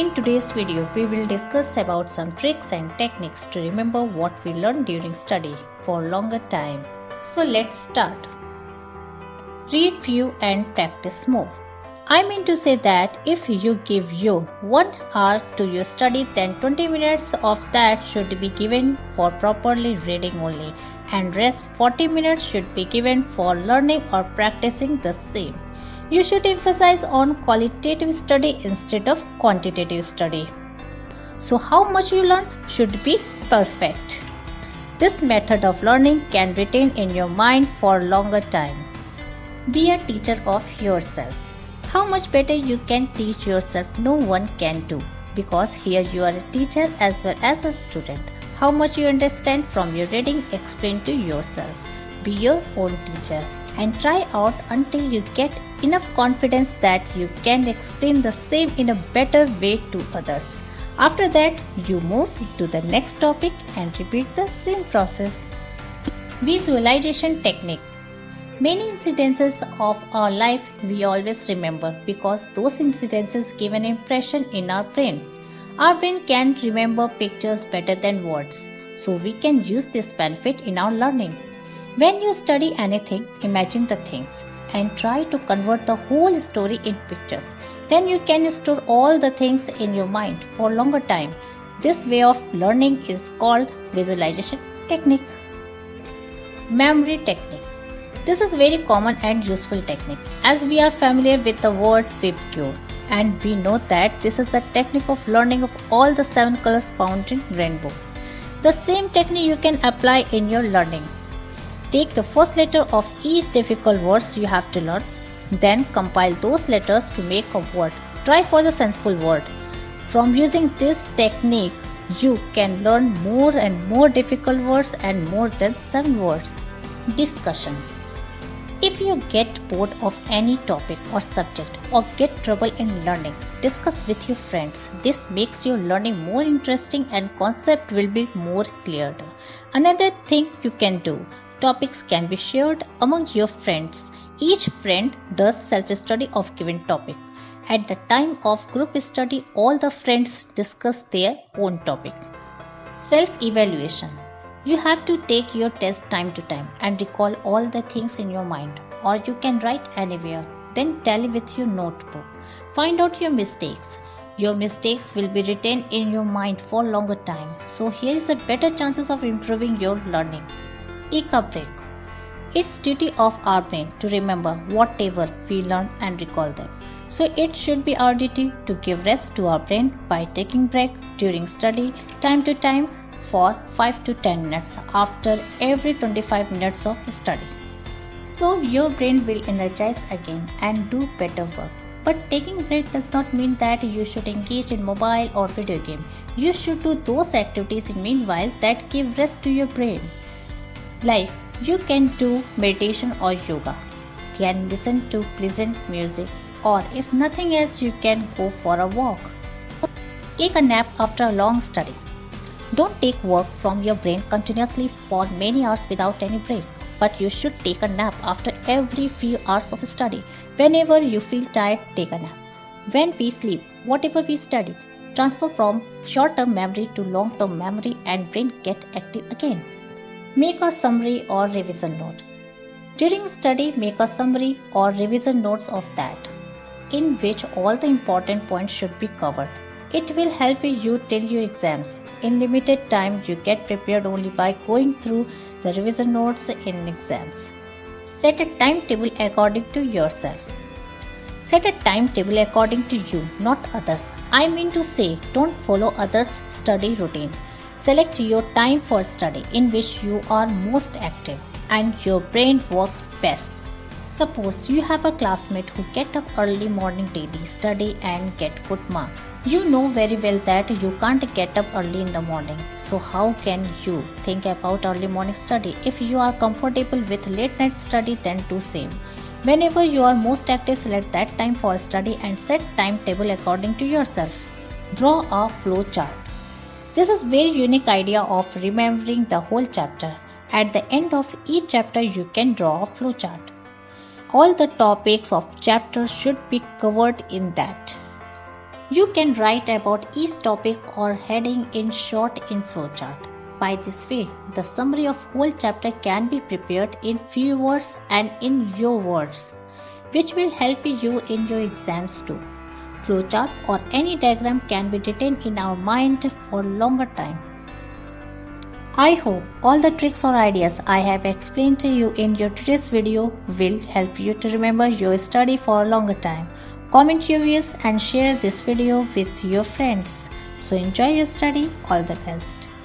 In today's video, we will discuss about some tricks and techniques to remember what we learned during study for longer time. So let's start. Read few and practice more. I mean to say that if you give your 1 hour to your study, then 20 minutes of that should be given for properly reading only, and rest 40 minutes should be given for learning or practicing the same. You should emphasize on qualitative study instead of quantitative study. So how much you learn should be perfect. This method of learning can retain in your mind for longer time. Be a teacher of yourself. How much better you can teach yourself no one can do, because here you are a teacher as well as a student. How much you understand from your reading, explain to yourself. Be your own teacher and try out until you get enough confidence that you can explain the same in a better way to others. After that, you move to the next topic and repeat the same process. Visualization technique. Many incidences of our life we always remember because those incidences give an impression in our brain. Our brain can remember pictures better than words, so we can use this benefit in our learning. When you study anything, imagine the things and try to convert the whole story in pictures. Then you can store all the things in your mind for longer time. This way of learning is called visualization technique. Memory technique. This is very common and useful technique as we are familiar with the word VIBGYOR, and we know that this is the technique of learning of all the 7 colors found in rainbow. The same technique you can apply in your learning. Take the first letter of each difficult words you have to learn, then compile those letters to make a word. Try for the senseful word. From using this technique, you can learn more and more difficult words and more than 7 words. Discussion. If you get bored of any topic or subject or get trouble in learning, discuss with your friends. This makes your learning more interesting and concept will be more clear. Another thing you can do, topics can be shared among your friends. Each friend does self-study of given topic. At the time of group study, all the friends discuss their own topic. Self-evaluation. You have to take your test time to time and recall all the things in your mind, or you can write anywhere, then tally with your notebook. Find out your mistakes. Your mistakes will be retained in your mind for longer time. So here is a better chances of improving your learning. Take a break. It's duty of our brain to remember whatever we learn and recall them. So it should be our duty to give rest to our brain by taking break during study time to time for 5 to 10 minutes after every 25 minutes of study. So your brain will energize again and do better work. But taking break does not mean that you should engage in mobile or video game. You should do those activities in meanwhile that give rest to your brain. Like you can do meditation or yoga, can listen to pleasant music, or if nothing else you can go for a walk. Take a nap after a long study. Don't take work from your brain continuously for many hours without any break, but you should take a nap after every few hours of study. Whenever you feel tired, take a nap. When we sleep, whatever we study, transfer from short-term memory to long-term memory and brain get active again. Make a summary or revision note. During study, make a summary or revision notes of that, in which all the important points should be covered. It will help you till your exams. In limited time, you get prepared only by going through the revision notes in exams. Set a timetable according to yourself. Set a timetable according to you, not others. I mean to say, don't follow others' study routine. Select your time for study in which you are most active and your brain works best. Suppose you have a classmate who get up early morning daily, study and get good marks. You know very well that you can't get up early in the morning. So how can you think about early morning study? If you are comfortable with late night study, then do same. Whenever you are most active, select that time for study and set timetable according to yourself. Draw a flow chart. This is very unique idea of remembering the whole chapter. At the end of each chapter, you can draw a flow chart. All the topics of chapters should be covered in that. You can write about each topic or heading in short in flowchart. By this way, the summary of whole chapter can be prepared in few words and in your words, which will help you in your exams too. Flowchart or any diagram can be written in our mind for longer time. I hope all the tricks or ideas I have explained to you in your today's video will help you to remember your study for a longer time. Comment your views and share this video with your friends. So enjoy your study. All the best.